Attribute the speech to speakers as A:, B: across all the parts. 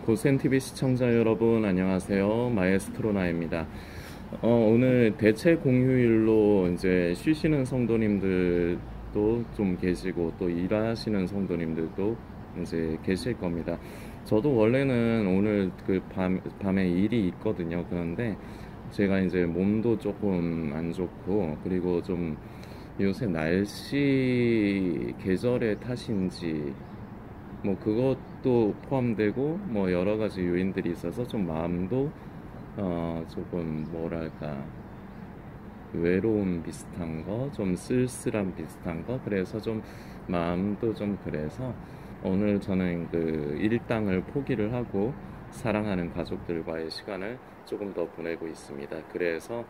A: 고센TV 시청자 여러분 안녕하세요. 마에스트로나입니다. 오늘 대체 공휴일로 이제 쉬시는 성도님들도 좀 계시고 또 일하시는 성도님들도 이제 계실 겁니다. 저도 원래는 오늘 밤에 일이 있거든요. 그런데 제가 이제 몸도 조금 안 좋고 그리고 좀 요새 날씨 계절의 탓인지 뭐 그것도 포함되고 뭐 여러 가지 요인들이 있어서 좀 마음도 조금 뭐랄까 외로움 비슷한 거, 좀 쓸쓸함 비슷한 거, 그래서 좀 마음도 좀 그래서 오늘 저는 그 일당을 포기를 하고 사랑하는 가족들과의 시간을 조금 더 보내고 있습니다. 그래서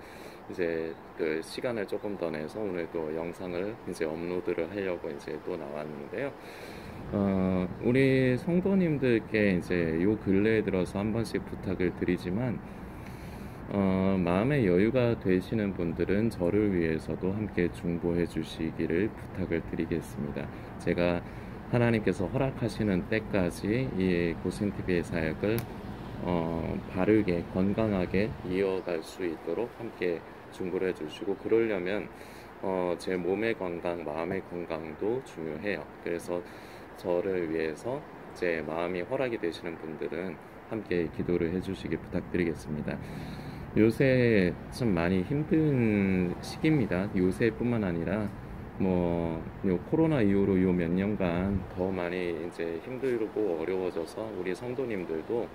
A: 이제 그 시간을 조금 더 내서 오늘 또 영상을 이제 업로드를 하려고 이제 또 나왔는데요. 우리 성도님들께 이제 요 근래에 들어서 한 번씩 부탁을 드리지만 마음의 여유가 되시는 분들은 저를 위해서도 함께 중보해 주시기를 부탁을 드리겠습니다. 제가 하나님께서 허락하시는 때까지 이 고센TV의 사역을 바르게 건강하게 이어갈 수 있도록 함께 중보를 해주시고, 그러려면 제 몸의 건강, 마음의 건강도 중요해요. 그래서 저를 위해서 제 마음이 허락이 되시는 분들은 함께 기도를 해주시기 부탁드리겠습니다. 요새 참 많이 힘든 시기입니다. 요새뿐만 아니라 뭐 코로나 이후로 요 몇 년간 더 많이 이제 힘들고 어려워져서 우리 성도님들도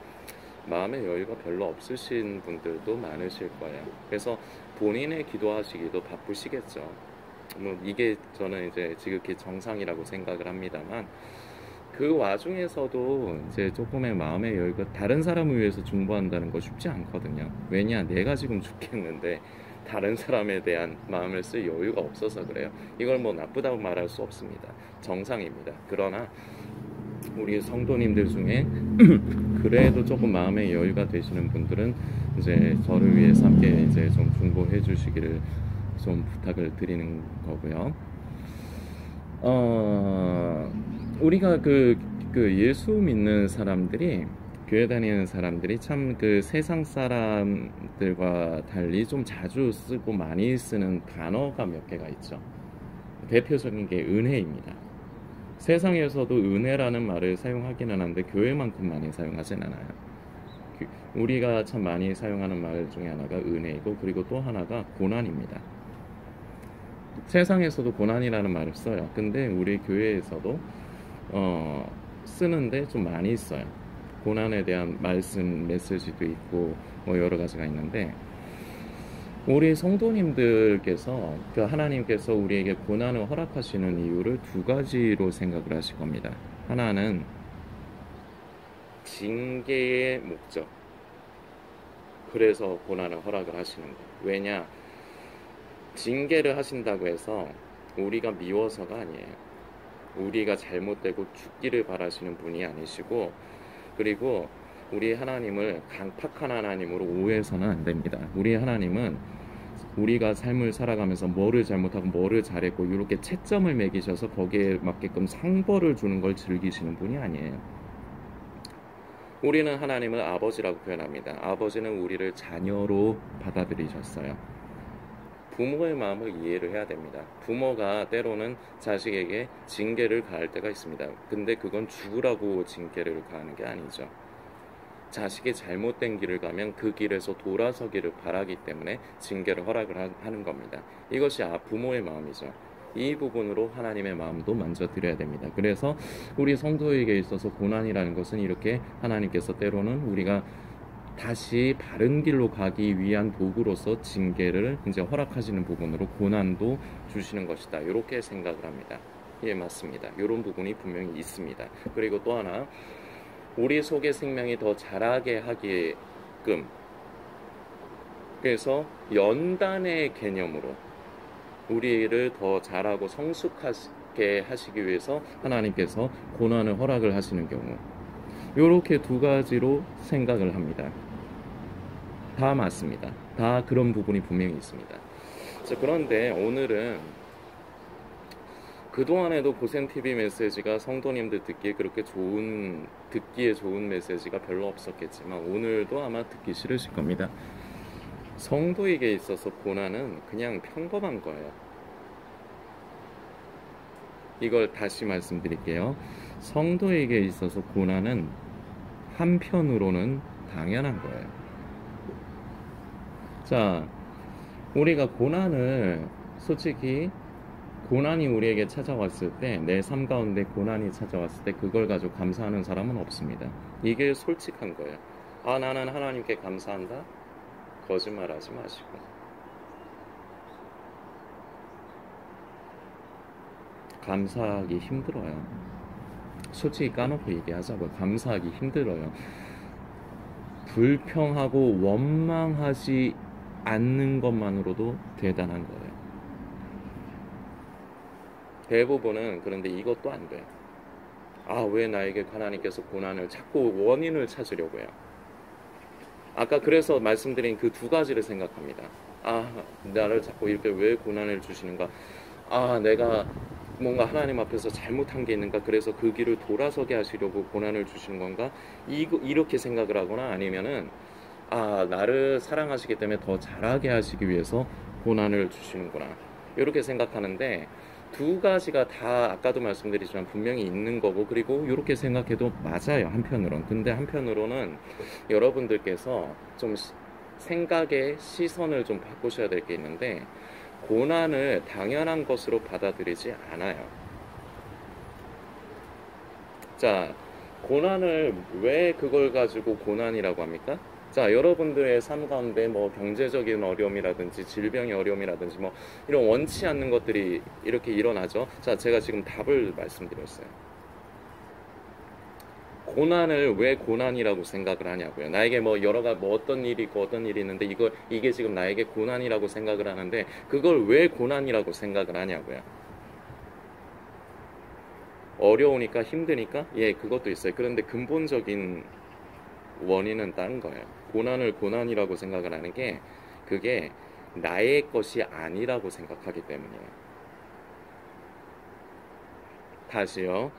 A: 마음의 여유가 별로 없으신 분들도 많으실 거예요. 그래서 본인의 기도하시기도 바쁘시겠죠. 뭐 이게 저는 이제 지극히 정상이라고 생각을 합니다만, 그 와중에서도 이제 조금의 마음의 여유가, 다른 사람을 위해서 중보한다는 거 쉽지 않거든요. 왜냐, 내가 지금 죽겠는데 다른 사람에 대한 마음을 쓸 여유가 없어서 그래요. 이걸 뭐 나쁘다고 말할 수 없습니다. 정상입니다. 그러나 우리 성도님들 중에 그래도 조금 마음의 여유가 되시는 분들은 이제 저를 위해서 함께 이제 좀 중보해 주시기를 좀 부탁을 드리는 거고요. 우리가 그 예수 믿는 사람들이, 교회 다니는 사람들이 참 그 세상 사람들과 달리 좀 자주 쓰고 많이 쓰는 단어가 몇 개가 있죠. 대표적인 게 은혜입니다. 세상에서도 은혜라는 말을 사용하기는 한데 교회만큼 많이 사용하진 않아요. 우리가 참 많이 사용하는 말 중에 하나가 은혜이고, 그리고 또 하나가 고난입니다. 세상에서도 고난이라는 말을 써요. 근데 우리 교회에서도 쓰는데 좀 많이 써요. 고난에 대한 말씀, 메시지도 있고 뭐 여러 가지가 있는데, 우리 성도님들께서 하나님께서 우리에게 고난을 허락하시는 이유를 두 가지로 생각을 하실 겁니다. 하나는 징계의 목적, 그래서 고난을 허락을 하시는 거예요. 왜냐, 징계를 하신다고 해서 우리가 미워서가 아니에요. 우리가 잘못되고 죽기를 바라시는 분이 아니시고, 그리고 우리 하나님을 강팍한 하나님으로 오해해서는 안 됩니다. 우리 하나님은 우리가 삶을 살아가면서 뭐를 잘못하고 뭐를 잘했고 이렇게 채점을 매기셔서 거기에 맞게끔 상벌을 주는 걸 즐기시는 분이 아니에요. 우리는 하나님을 아버지라고 표현합니다. 아버지는 우리를 자녀로 받아들이셨어요. 부모의 마음을 이해를 해야 됩니다. 부모가 때로는 자식에게 징계를 가할 때가 있습니다. 근데 그건 죽으라고 징계를 가하는 게 아니죠. 자식이 잘못된 길을 가면 그 길에서 돌아서기를 바라기 때문에 징계를 허락을 하는 겁니다. 이것이 부모의 마음이죠. 이 부분으로 하나님의 마음도 만져 드려야 됩니다. 그래서 우리 성도에게 있어서 고난이라는 것은 이렇게 하나님께서 때로는 우리가 다시 바른 길로 가기 위한 도구로서 징계를 이제 허락하시는 부분으로 고난도 주시는 것이다, 이렇게 생각을 합니다. 예, 맞습니다. 이런 부분이 분명히 있습니다. 그리고 또 하나, 우리 속의 생명이 더 자라게 하게끔, 그래서 연단의 개념으로 우리를 더 자라고 성숙하게 하시기 위해서 하나님께서 고난을 허락을 하시는 경우, 이렇게 두 가지로 생각을 합니다. 다 맞습니다. 다 그런 부분이 분명히 있습니다. 자, 그런데 오늘은 그동안에도 고센TV 메시지가 성도님들 듣기에 좋은 메시지가 별로 없었겠지만 오늘도 아마 듣기 싫으실 겁니다. 성도에게 있어서 고난은 그냥 평범한 거예요. 이걸 다시 말씀드릴게요. 성도에게 있어서 고난은 한편으로는 당연한 거예요. 자, 우리가 솔직히 고난이 우리에게 찾아왔을 때, 내 삶 가운데 고난이 찾아왔을 때 그걸 가지고 감사하는 사람은 없습니다. 이게 솔직한 거예요. 아, 나는 하나님께 감사한다? 거짓말하지 마시고. 감사하기 힘들어요. 솔직히 까놓고 얘기하자고요. 감사하기 힘들어요. 불평하고 원망하지 않는 것만으로도 대단한 거예요. 대부분은 그런데 이것도 안 돼. 아, 왜 나에게 하나님께서 고난을 자꾸 원인을 찾으려고 해요. 아까 그래서 말씀드린 그 두 가지를 생각합니다. 아, 나를 자꾸 이렇게 왜 고난을 주시는가? 아, 내가 뭔가 하나님 앞에서 잘못한 게 있는가? 그래서 그 길을 돌아서게 하시려고 고난을 주시는 건가? 이렇게 생각을 하거나 아니면은 아, 나를 사랑하시기 때문에 더 잘하게 하시기 위해서 고난을 주시는구나. 이렇게 생각하는데 두 가지가 다 아까도 말씀드리지만 분명히 있는 거고, 그리고 이렇게 생각해도 맞아요, 한편으로는. 근데 한편으로는 여러분들께서 좀 생각의 시선을 좀 바꾸셔야 될 게 있는데, 고난을 당연한 것으로 받아들이지 않아요. 자, 고난을 왜 그걸 가지고 고난이라고 합니까? 자, 여러분들의 삶 가운데 뭐 경제적인 어려움이라든지 질병의 어려움이라든지 뭐 이런 원치 않는 것들이 이렇게 일어나죠. 자, 제가 지금 답을 말씀드렸어요. 고난을 왜 고난이라고 생각을 하냐고요. 나에게 뭐 뭐 어떤 일이 있고 어떤 일이 있는데 이게 지금 나에게 고난이라고 생각을 하는데 그걸 왜 고난이라고 생각을 하냐고요. 어려우니까 힘드니까? 예, 그것도 있어요. 그런데 근본적인 원인은 다른 거예요. 고난을 고난이라고 생각을 하는 게 그게 나의 것이 아니라고 생각하기 때문이에요. 다시요.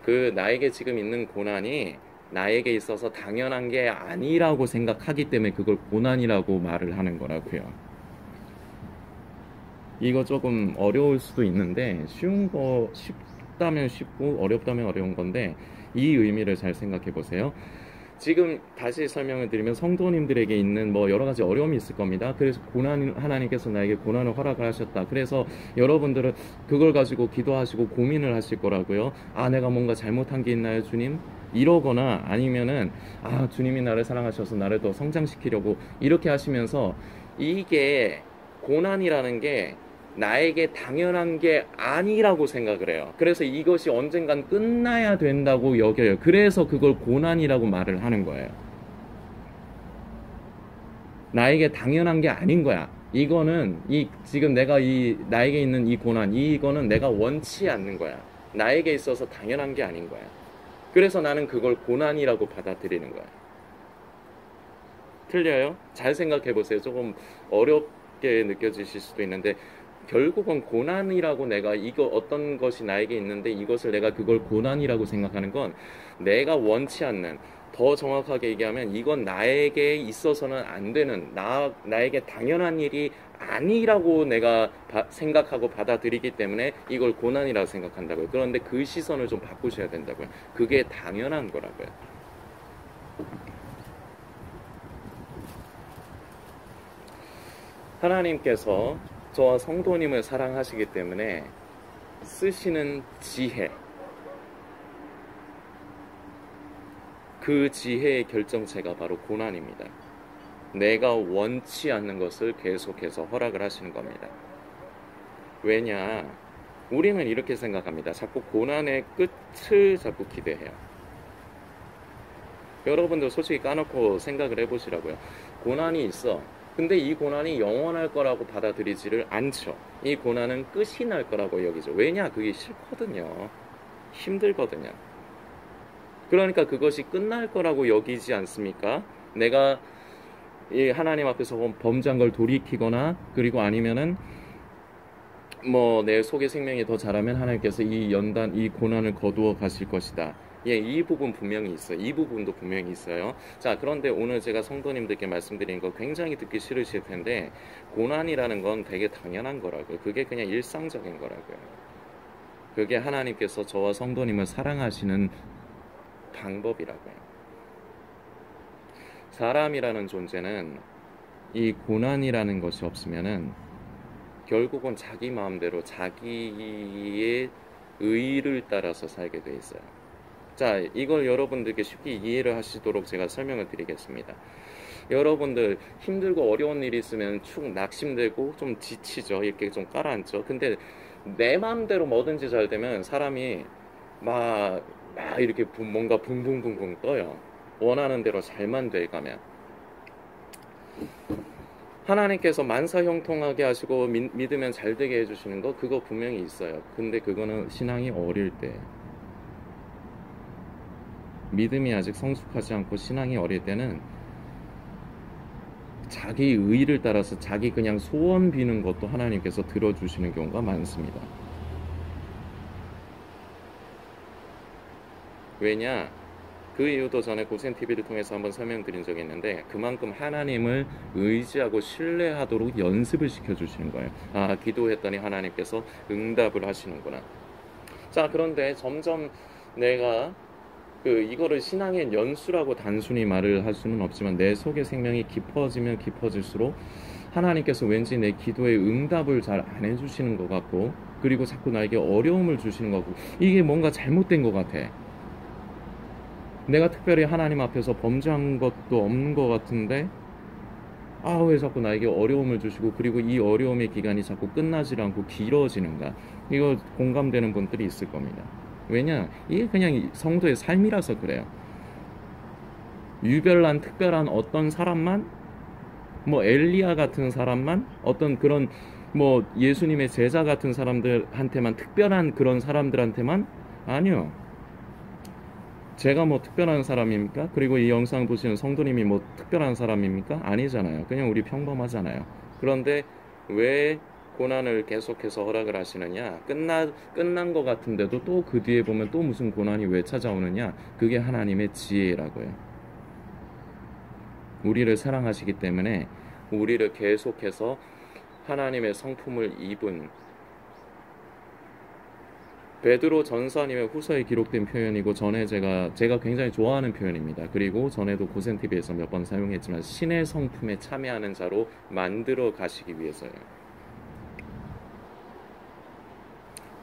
A: 그 나에게 지금 있는 고난이 나에게 있어서 당연한 게 아니라고 생각하기 때문에 그걸 고난이라고 말을 하는 거라고요. 이거 조금 어려울 수도 있는데 쉽다면 쉽고 어렵다면 어려운 건데 이 의미를 잘 생각해 보세요. 지금 다시 설명을 드리면 성도님들에게 있는 뭐 여러 가지 어려움이 있을 겁니다. 그래서 하나님께서 나에게 고난을 허락을 하셨다. 그래서 여러분들은 그걸 가지고 기도하시고 고민을 하실 거라고요. 아, 내가 뭔가 잘못한 게 있나요, 주님? 이러거나 아니면은 아, 주님이 나를 사랑하셔서 나를 더 성장시키려고 이렇게 하시면서 이게 고난이라는 게 나에게 당연한 게 아니라고 생각을 해요. 그래서 이것이 언젠간 끝나야 된다고 여겨요. 그래서 그걸 고난이라고 말을 하는 거예요. 나에게 당연한 게 아닌 거야. 이거는 지금 나에게 있는 이 고난, 이거는 내가 원치 않는 거야. 나에게 있어서 당연한 게 아닌 거야. 그래서 나는 그걸 고난이라고 받아들이는 거야. 틀려요? 잘 생각해 보세요. 조금 어렵게 느껴지실 수도 있는데 결국은 고난이라고 내가 어떤 것이 나에게 있는데 이것을 내가 그걸 고난이라고 생각하는 건 내가 원치 않는, 더 정확하게 얘기하면 이건 나에게 있어서는 안 되는, 나에게 당연한 일이 아니라고 내가 생각하고 받아들이기 때문에 이걸 고난이라고 생각한다고요. 그런데 그 시선을 좀 바꾸셔야 된다고요. 그게 당연한 거라고요. 하나님께서 저와 성도님을 사랑하시기 때문에 쓰시는 지혜, 그 지혜의 결정체가 바로 고난입니다. 내가 원치 않는 것을 계속해서 허락을 하시는 겁니다. 왜냐? 우리는 이렇게 생각합니다. 자꾸 고난의 끝을 자꾸 기대해요. 여러분들 솔직히 까놓고 생각을 해보시라고요. 고난이 있어. 근데 이 고난이 영원할 거라고 받아들이지를 않죠. 이 고난은 끝이 날 거라고 여기죠. 왜냐? 그게 싫거든요. 힘들거든요. 그러니까 그것이 끝날 거라고 여기지 않습니까? 내가 이 하나님 앞에서 범죄한 걸 돌이키거나 그리고 아니면은 뭐 내 속의 생명이 더 자라면 하나님께서 이 연단, 이 고난을 거두어 가실 것이다. 예, 이 부분 분명히 있어요. 이 부분도 분명히 있어요. 자, 그런데 오늘 제가 성도님들께 말씀드린 거 굉장히 듣기 싫으실 텐데, 고난이라는 건 되게 당연한 거라고요. 그게 그냥 일상적인 거라고요. 그게 하나님께서 저와 성도님을 사랑하시는 방법이라고요. 사람이라는 존재는 이 고난이라는 것이 없으면은 결국은 자기 마음대로 자기의 의를 따라서 살게 돼 있어요. 자, 이걸 여러분들께 쉽게 이해를 하시도록 제가 설명을 드리겠습니다. 여러분들 힘들고 어려운 일이 있으면 축 낙심되고 좀 지치죠. 이렇게 좀 가라앉죠. 근데 내 마음대로 뭐든지 잘 되면 사람이 막 이렇게 뭔가 붕붕붕붕 떠요. 원하는 대로 잘만 돼가면. 하나님께서 만사형통하게 하시고 믿으면 잘 되게 해주시는 거 그거 분명히 있어요. 근데 그거는 신앙이 어릴 때, 믿음이 아직 성숙하지 않고 신앙이 어릴 때는 자기 의를 따라서 자기 그냥 소원 비는 것도 하나님께서 들어주시는 경우가 많습니다. 왜냐? 그 이유도 전에 고센TV를 통해서 한번 설명드린 적이 있는데, 그만큼 하나님을 의지하고 신뢰하도록 연습을 시켜주시는 거예요. 아, 기도했더니 하나님께서 응답을 하시는구나. 자, 그런데 점점 내가 이거를 신앙의 연수라고 단순히 말을 할 수는 없지만, 내 속의 생명이 깊어지면 깊어질수록 하나님께서 왠지 내 기도에 응답을 잘 안 해주시는 것 같고, 그리고 자꾸 나에게 어려움을 주시는 것 같고, 이게 뭔가 잘못된 것 같아. 내가 특별히 하나님 앞에서 범죄한 것도 없는 것 같은데, 왜 자꾸 나에게 어려움을 주시고, 그리고 이 어려움의 기간이 자꾸 끝나질 않고 길어지는가. 이거 공감되는 분들이 있을 겁니다. 왜냐? 이게 그냥 성도의 삶이라서 그래요. 유별난 특별한 어떤 사람만, 뭐 엘리야 같은 사람만, 어떤 그런 뭐 예수님의 제자 같은 사람들한테만, 특별한 그런 사람들한테만, 아니요. 제가 뭐 특별한 사람입니까? 그리고 이 영상 보시는 성도님이 뭐 특별한 사람입니까? 아니잖아요. 그냥 우리 평범하잖아요. 그런데 왜 고난을 계속해서 허락을 하시느냐? 끝난 것 같은데도 또 그 뒤에 보면 또 무슨 고난이 왜 찾아오느냐? 그게 하나님의 지혜라고요. 우리를 사랑하시기 때문에 우리를 계속해서 하나님의 성품을 입은, 베드로 전서 아니면 후서에 기록된 표현이고, 전에 제가 굉장히 좋아하는 표현입니다. 그리고 전에도 고센TV에서 몇 번 사용했지만, 신의 성품에 참여하는 자로 만들어 가시기 위해서요.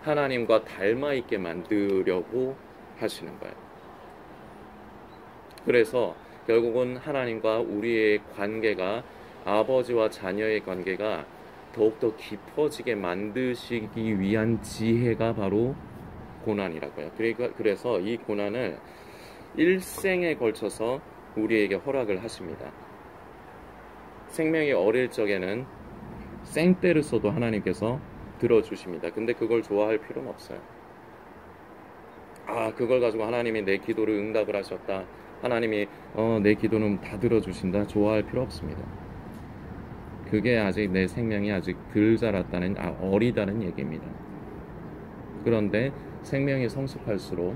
A: 하나님과 닮아 있게 만들려고 하시는 거예요. 그래서 결국은 하나님과 우리의 관계가, 아버지와 자녀의 관계가 더욱더 깊어지게 만드시기 위한 지혜가 바로 고난이라고요. 그래서 이 고난을 일생에 걸쳐서 우리에게 허락을 하십니다. 생명이 어릴 적에는 생떼를 써도 하나님께서 들어주십니다. 근데 그걸 좋아할 필요는 없어요. 그걸 가지고 하나님이 내 기도를 응답을 하셨다, 하나님이 내 기도는 다 들어주신다, 좋아할 필요 없습니다. 그게 아직 내 생명이 아직 덜 자랐다는, 어리다는 얘기입니다. 그런데 생명이 성숙할수록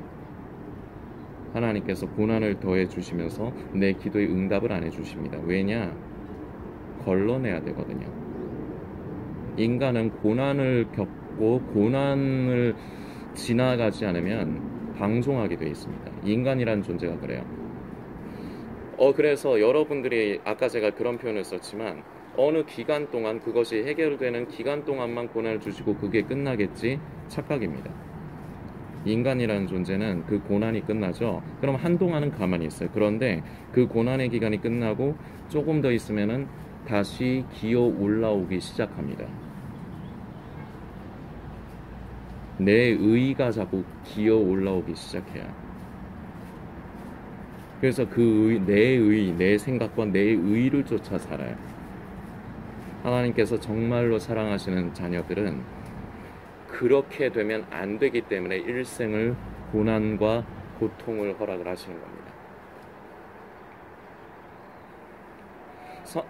A: 하나님께서 고난을 더해 주시면서 내 기도에 응답을 안 해주십니다. 왜냐? 걸러내야 되거든요. 인간은 고난을 겪고 고난을 지나가지 않으면 방종하게 되어 있습니다. 인간이라는 존재가 그래요. 그래서 여러분들이, 아까 제가 그런 표현을 썼지만, 어느 기간 동안, 그것이 해결되는 기간 동안만 고난을 주시고 그게 끝나겠지, 착각입니다. 인간이라는 존재는 그 고난이 끝나죠. 그럼 한동안은 가만히 있어요. 그런데 그 고난의 기간이 끝나고 조금 더 있으면은 다시 기어 올라오기 시작합니다. 내 의가 자꾸 기어 올라오기 시작해요. 그래서 내 생각과 내 의를 쫓아 살아요. 하나님께서 정말로 사랑하시는 자녀들은 그렇게 되면 안 되기 때문에 일생을 고난과 고통을 허락을 하시는 겁니다.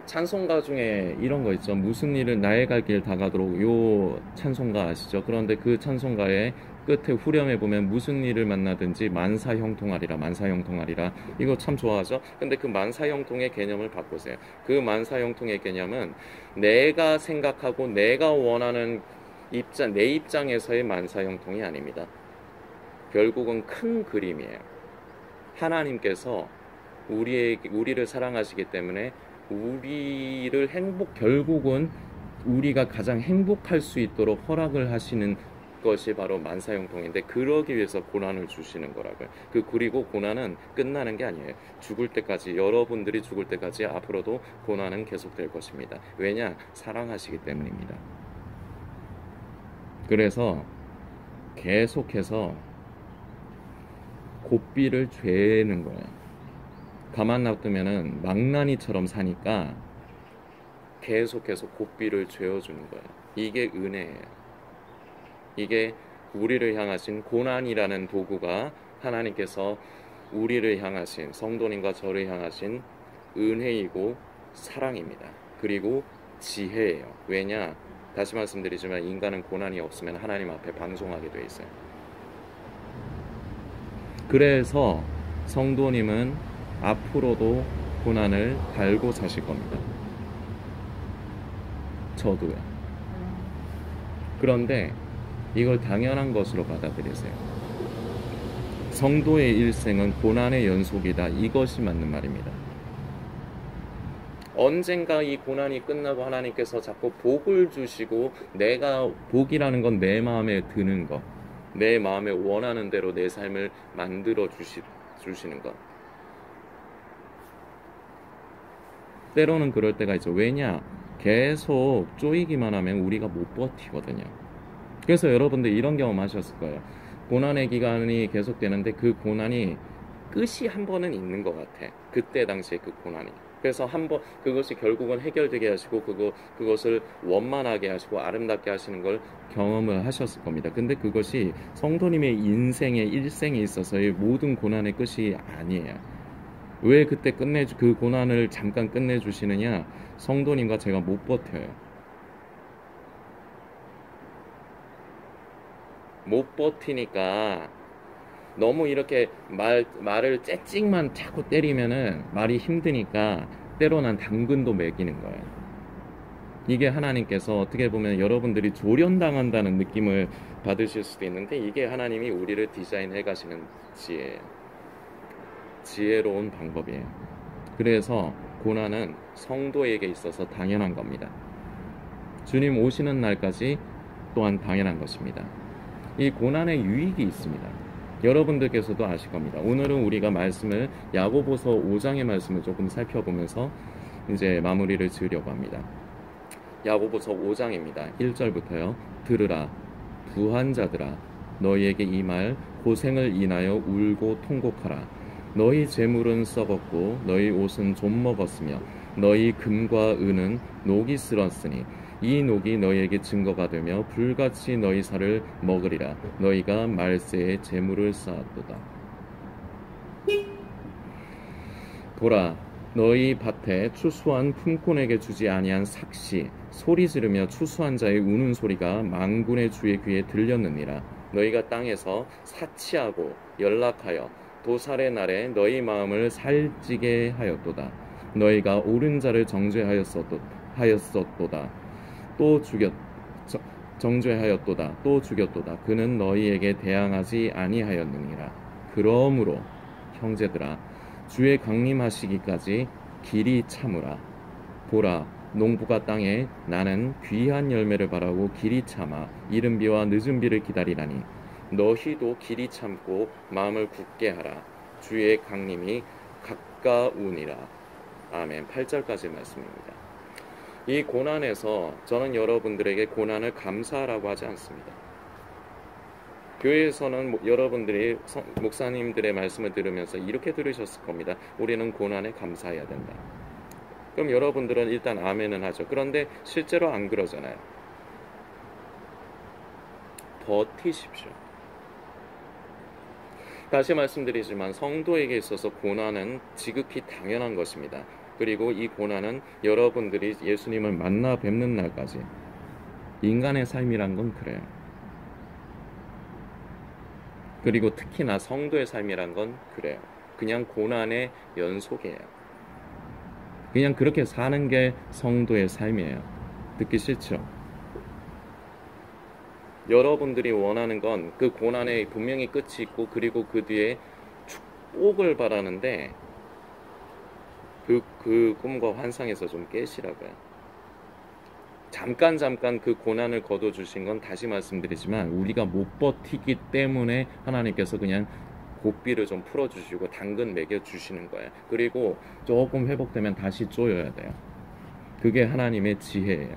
A: 찬송가 중에 이런 거 있죠. 무슨 일은 나의 갈 길 다가도록, 요 찬송가 아시죠? 그런데 그 찬송가의 끝에 후렴에 보면 무슨 일을 만나든지 만사형통하리라, 만사형통하리라. 이거 참 좋아하죠? 근데 그 만사형통의 개념을 바꾸세요. 그 만사형통의 개념은 내가 생각하고 내가 원하는 내 입장에서의 만사형통이 아닙니다. 결국은 큰 그림이에요. 하나님께서 우리를 사랑하시기 때문에 결국은 우리가 가장 행복할 수 있도록 허락을 하시는 것이 바로 만사형통인데, 그러기 위해서 고난을 주시는 거라고요. 그리고 고난은 끝나는 게 아니에요. 죽을 때까지, 여러분들이 죽을 때까지 앞으로도 고난은 계속될 것입니다. 왜냐? 사랑하시기 때문입니다. 그래서 계속해서 고삐를 죄는 거예요. 가만 놔두면은 망나니처럼 사니까 계속해서 고삐를 죄어주는 거예요. 이게 은혜예요. 이게 우리를 향하신 고난이라는 도구가 하나님께서 우리를 향하신, 성도님과 저를 향하신 은혜이고 사랑입니다. 그리고 지혜예요. 왜냐? 다시 말씀드리지만 인간은 고난이 없으면 하나님 앞에 방종하게 돼 있어요. 그래서 성도님은 앞으로도 고난을 달고 사실 겁니다. 저도요. 그런데 이걸 당연한 것으로 받아들이세요. 성도의 일생은 고난의 연속이다. 이것이 맞는 말입니다. 언젠가 이 고난이 끝나고 하나님께서 자꾸 복을 주시고, 내가 복이라는 건 내 마음에 드는 것, 내 마음에 원하는 대로 내 삶을 만들어 주시는 것. 때로는 그럴 때가 있죠. 왜냐? 계속 쪼이기만 하면 우리가 못 버티거든요. 그래서 여러분들 이런 경험 하셨을 거예요. 고난의 기간이 계속되는데 그 고난이 끝이 한 번은 있는 것 같아. 그때 당시에 그 고난이. 그래서 그것이 결국은 해결되게 하시고 그것을 원만하게 하시고 아름답게 하시는 걸 경험을 하셨을 겁니다. 근데 그것이 성도님의 인생의 일생에 있어서의 모든 고난의 끝이 아니에요. 왜 그때 그 고난을 잠깐 끝내주시느냐? 성도님과 제가 못 버텨요. 못 버티니까 너무 이렇게 말을 째찍만 자꾸 때리면은 말이 힘드니까 때로는 당근도 매기는 거예요. 이게 하나님께서 어떻게 보면 여러분들이 조련당한다는 느낌을 받으실 수도 있는데, 이게 하나님이 우리를 디자인해 가시는 지혜로운 방법이에요. 그래서 고난은 성도에게 있어서 당연한 겁니다. 주님 오시는 날까지 또한 당연한 것입니다. 이 고난의 유익이 있습니다. 여러분들께서도 아실 겁니다. 오늘은 우리가 야고보서 5장의 말씀을 조금 살펴보면서 이제 마무리를 지으려고 합니다. 야고보서 5장입니다. 1절부터요. 들으라, 부한 자들아, 너희에게 이 말 고생을 인하여 울고 통곡하라. 너희 재물은 썩었고 너희 옷은 좀 먹었으며 너희 금과 은은 녹이 쓸었으니 이 녹이 너희에게 증거가 되며 불같이 너희 살을 먹으리라. 너희가 말세에 재물을 쌓았도다. 보라, 너희 밭에 추수한 품꾼에게 주지 아니한 삭시 소리 지르며 추수한 자의 우는 소리가 만군의 주의 귀에 들렸느니라. 너희가 땅에서 사치하고 연락하여 도살의 날에 너희 마음을 살찌게 하였도다. 너희가 옳은 자를 정죄하였었도다. 정죄하였도다. 또 죽였도다. 그는 너희에게 대항하지 아니하였느니라. 그러므로 형제들아, 주의 강림하시기까지 길이 참으라. 보라, 농부가 땅에 나는 귀한 열매를 바라고 길이 참아 이른 비와 늦은 비를 기다리라니, 너희도 길이 참고 마음을 굳게 하라. 주의 강림이 가까우니라. 아멘. 8절까지 말씀입니다. 이 고난에서 저는 여러분들에게 고난을 감사하라고 하지 않습니다. 교회에서는 여러분들이 목사님들의 말씀을 들으면서 이렇게 들으셨을 겁니다. 우리는 고난에 감사해야 된다. 그럼 여러분들은 일단 아멘은 하죠. 그런데 실제로 안 그러잖아요. 버티십시오. 다시 말씀드리지만 성도에게 있어서 고난은 지극히 당연한 것입니다. 그리고 이 고난은 여러분들이 예수님을 만나 뵙는 날까지, 인간의 삶이란 건 그래요. 그리고 특히나 성도의 삶이란 건 그래요. 그냥 고난의 연속이에요. 그냥 그렇게 사는 게 성도의 삶이에요. 듣기 싫죠? 여러분들이 원하는 건 그 고난에 분명히 끝이 있고, 그리고 그 뒤에 축복을 바라는데, 그 꿈과 환상에서 좀 깨시라고요. 잠깐 그 고난을 거둬주신 건, 다시 말씀드리지만, 우리가 못 버티기 때문에 하나님께서 그냥 고삐를 좀 풀어주시고 당근 먹여주시는 거예요. 그리고 조금 회복되면 다시 쪼여야 돼요. 그게 하나님의 지혜예요.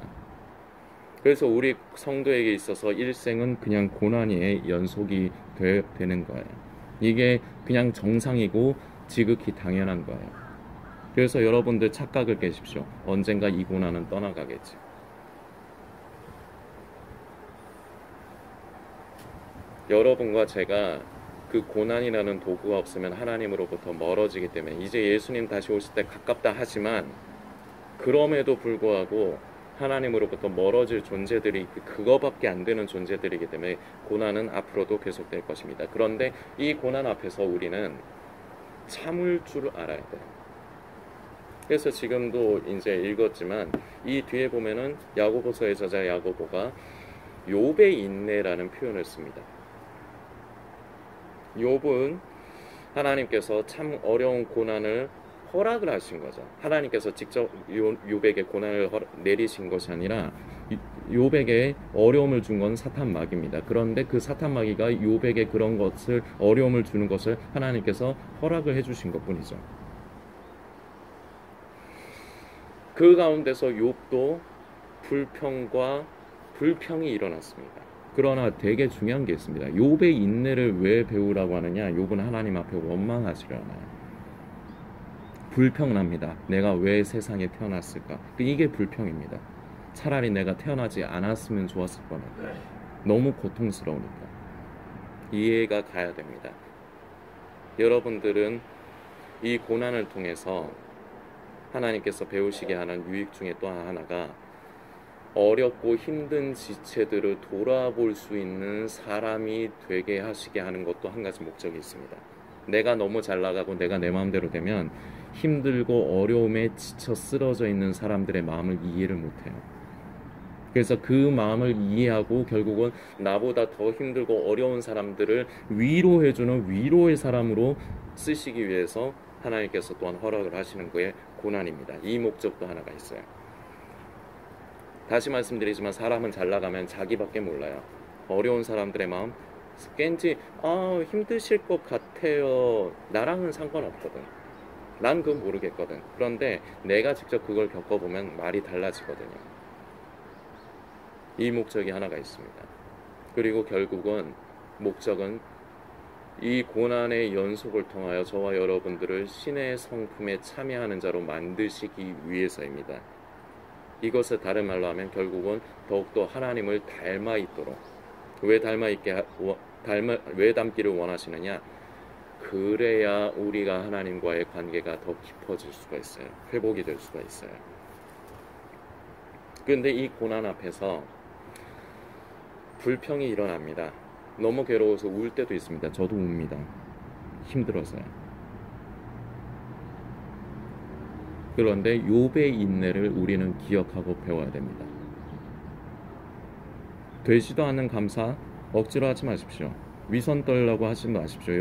A: 그래서 우리 성도에게 있어서 일생은 그냥 고난의 연속이 되는 거예요. 이게 그냥 정상이고 지극히 당연한 거예요. 그래서 여러분들 착각을 깨십시오. 언젠가 이 고난은 떠나가겠지. 여러분과 제가 그 고난이라는 도구가 없으면 하나님으로부터 멀어지기 때문에, 이제 예수님 다시 오실 때 가깝다 하지만, 그럼에도 불구하고 하나님으로부터 멀어질 존재들이 그거밖에 안 되는 존재들이기 때문에 고난은 앞으로도 계속될 것입니다. 그런데 이 고난 앞에서 우리는 참을 줄 알아야 돼요. 그래서 지금도 이제 읽었지만, 이 뒤에 보면은 야고보서의 저자 야고보가 욥의 인내라는 표현을 씁니다. 욥은 하나님께서 참 어려운 고난을 허락을 하신 거죠. 하나님께서 직접 욥에게 고난을 내리신 것이 아니라 욥에게 어려움을 준 건 사탄마귀입니다. 그런데 그 사탄마귀가 욥에게 그런 것을, 어려움을 주는 것을 하나님께서 허락을 해주신 것뿐이죠. 그 가운데서 욥도 불평이 일어났습니다. 그러나 되게 중요한 게 있습니다. 욥의 인내를 왜 배우라고 하느냐? 욥은 하나님 앞에 원망하시려나요? 불평납니다. 내가 왜 세상에 태어났을까? 이게 불평입니다. 차라리 내가 태어나지 않았으면 좋았을 뻔했다. 너무 고통스러우니까. 이해가 가야 됩니다. 여러분들은 이 고난을 통해서 하나님께서 배우시게 하는 유익 중에 또 하나가, 어렵고 힘든 지체들을 돌아볼 수 있는 사람이 되게 하시게 하는 것도 한 가지 목적이 있습니다. 내가 너무 잘 나가고 내가 내 마음대로 되면 힘들고 어려움에 지쳐 쓰러져 있는 사람들의 마음을 이해를 못해요. 그래서 그 마음을 이해하고 결국은 나보다 더 힘들고 어려운 사람들을 위로해주는 위로의 사람으로 쓰시기 위해서 하나님께서 또한 허락을 하시는 거에 고난입니다. 이 목적도 하나가 있어요. 다시 말씀드리지만, 사람은 잘 나가면 자기밖에 몰라요. 어려운 사람들의 마음, 왠지 힘드실 것 같아요. 나랑은 상관없거든. 난 그건 모르겠거든. 그런데 내가 직접 그걸 겪어보면 말이 달라지거든요. 이 목적이 하나가 있습니다. 그리고 결국은 목적은 이 고난의 연속을 통하여 저와 여러분들을 신의 성품에 참여하는 자로 만드시기 위해서입니다. 이것을 다른 말로 하면 결국은 더욱더 하나님을 닮아 있도록, 왜 닮기를 원하시느냐? 그래야 우리가 하나님과의 관계가 더 깊어질 수가 있어요. 회복이 될 수가 있어요. 그런데 이 고난 앞에서 불평이 일어납니다. 너무 괴로워서 울 때도 있습니다. 저도 웁니다. 힘들어서요. 그런데 욥의 인내를 우리는 기억하고 배워야 됩니다. 되지도 않는 감사 억지로 하지 마십시오. 위선 떨려고 하지 마십시오.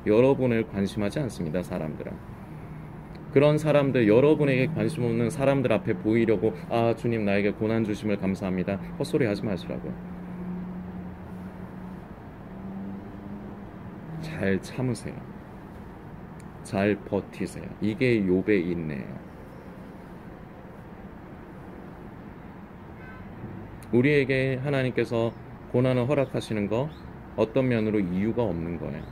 A: 여러분을 관심하지 않습니다. 사람들은. 그런 사람들, 여러분에게 관심 없는 사람들 앞에 보이려고 주님 나에게 고난 주심을 감사합니다. 헛소리 하지 마시라고요. 잘 참으세요. 잘 버티세요. 이게 욥의 인내예요. 우리에게 하나님께서 고난을 허락하시는 거, 어떤 면으로 이유가 없는 거예요.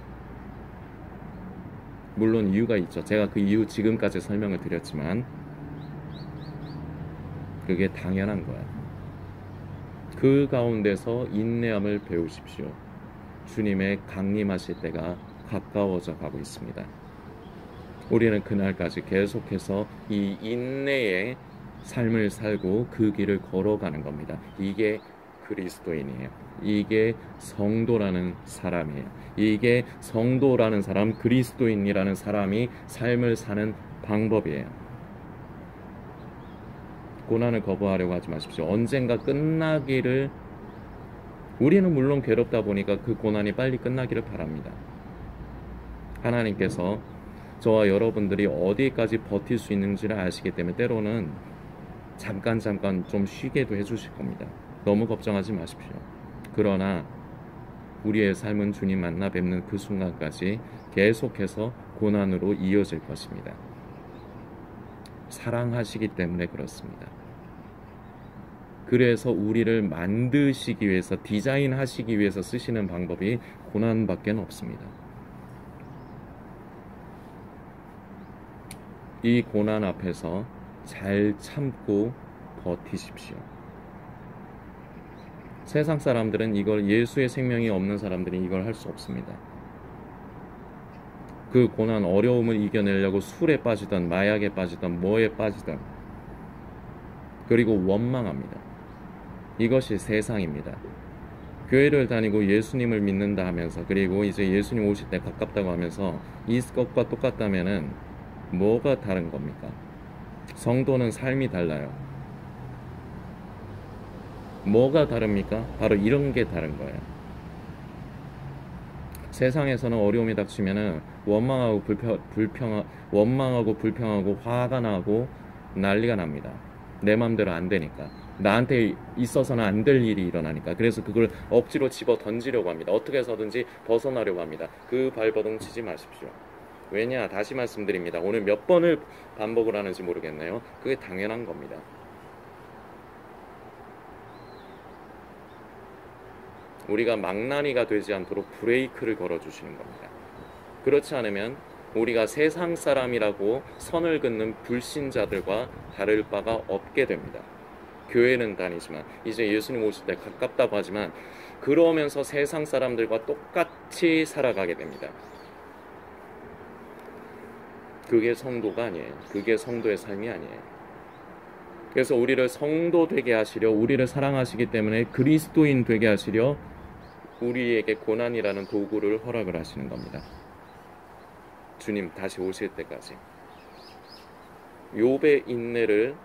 A: 물론 이유가 있죠. 제가 그 이유 지금까지 설명을 드렸지만 그게 당연한 거예요. 그 가운데서 인내함을 배우십시오. 주님의 강림하실 때가 가까워져 가고 있습니다. 우리는 그날까지 계속해서 이 인내의 삶을 살고 그 길을 걸어가는 겁니다. 이게 그리스도인이에요. 이게 성도라는 사람이에요. 이게 성도라는 사람, 그리스도인이라는 사람이 삶을 사는 방법이에요. 고난을 거부하려고 하지 마십시오. 언젠가 끝나기를, 우리는 물론 괴롭다 보니까 그 고난이 빨리 끝나기를 바랍니다. 하나님께서 저와 여러분들이 어디까지 버틸 수 있는지를 아시기 때문에 때로는 잠깐 좀 쉬게도 해주실 겁니다. 너무 걱정하지 마십시오. 그러나 우리의 삶은 주님 만나 뵙는 그 순간까지 계속해서 고난으로 이어질 것입니다. 사랑하시기 때문에 그렇습니다. 그래서 우리를 만드시기 위해서, 디자인하시기 위해서 쓰시는 방법이 고난밖에 없습니다. 이 고난 앞에서 잘 참고 버티십시오. 세상 사람들은 이걸, 예수의 생명이 없는 사람들은 이걸 할 수 없습니다. 그 고난, 어려움을 이겨내려고 술에 빠지던 마약에 빠지던 뭐에 빠지던, 그리고 원망합니다. 이것이 세상입니다. 교회를 다니고 예수님을 믿는다 하면서, 그리고 이제 예수님 오실 때 가깝다고 하면서 이것과 똑같다면은 뭐가 다른 겁니까? 성도는 삶이 달라요. 뭐가 다릅니까? 바로 이런 게 다른 거예요. 세상에서는 어려움이 닥치면은 원망하고 불평하고 화가 나고 난리가 납니다. 내 맘대로 안 되니까, 나한테 있어서는 안 될 일이 일어나니까. 그래서 그걸 억지로 집어 던지려고 합니다. 어떻게 해서든지 벗어나려고 합니다. 그 발버둥 치지 마십시오. 왜냐? 다시 말씀드립니다. 오늘 몇 번을 반복을 하는지 모르겠네요. 그게 당연한 겁니다. 우리가 망나니가 되지 않도록 브레이크를 걸어주시는 겁니다. 그렇지 않으면 우리가 세상 사람이라고 선을 긋는 불신자들과 다를 바가 없게 됩니다. 교회는 다니지만, 이제 예수님 오실 때 가깝다고 하지만, 그러면서 세상 사람들과 똑같이 살아가게 됩니다. 그게 성도가 아니에요. 그게 성도의 삶이 아니에요. 그래서 우리를 성도 되게 하시려, 우리를 사랑하시기 때문에 그리스도인 되게 하시려 우리에게 고난이라는 도구를 허락을 하시는 겁니다. 주님 다시 오실 때까지. 욥의 인내를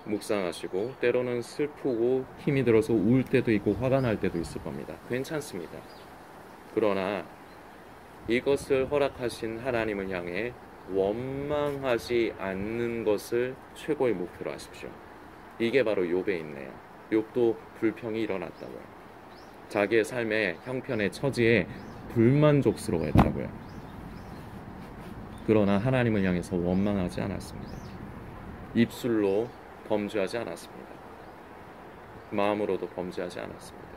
A: 묵상하시고, 때로는 슬프고 힘이 들어서 울 때도 있고 화가 날 때도 있을 겁니다. 괜찮습니다. 그러나 이것을 허락하신 하나님을 향해 원망하지 않는 것을 최고의 목표로 하십시오. 이게 바로 욥의 인내예요. 욥도 불평이 일어났다고요. 자기의 삶의 형편의 처지에 불만족스러워했다고요. 그러나 하나님을 향해서 원망하지 않았습니다. 입술로 범죄하지 않았습니다. 마음으로도 범죄하지 않았습니다.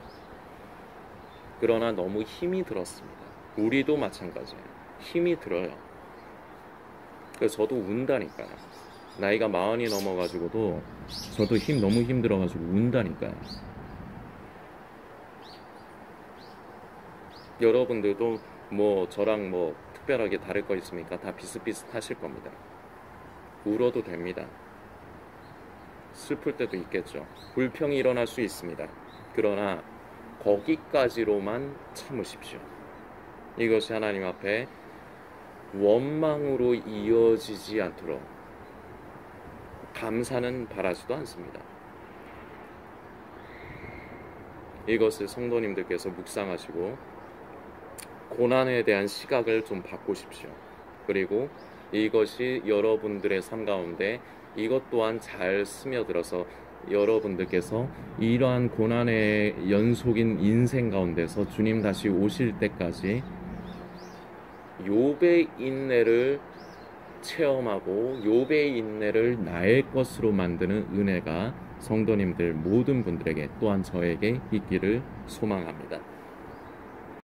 A: 그러나 너무 힘이 들었습니다. 우리도 마찬가지예요. 힘이 들어요. 그래서 저도 운다니까요. 나이가 40이 넘어가지고도 저도 너무 힘들어가지고 운다니까요. 여러분들도 뭐 저랑 뭐 특별하게 다를 거 있습니까? 다 비슷비슷하실 겁니다. 울어도 됩니다. 슬플 때도 있겠죠. 불평이 일어날 수 있습니다. 그러나 거기까지로만 참으십시오. 이것이 하나님 앞에 원망으로 이어지지 않도록 감사는 바라지도 않습니다. 이것을 성도님들께서 묵상하시고 고난에 대한 시각을 좀 바꾸십시오. 그리고 이것이 여러분들의 삶 가운데 이것 또한 잘 스며들어서 여러분들께서 이러한 고난의 연속인 인생 가운데서 주님 다시 오실 때까지 욥의 인내를 체험하고 욥의 인내를 나의 것으로 만드는 은혜가 성도님들 모든 분들에게, 또한 저에게 있기를 소망합니다.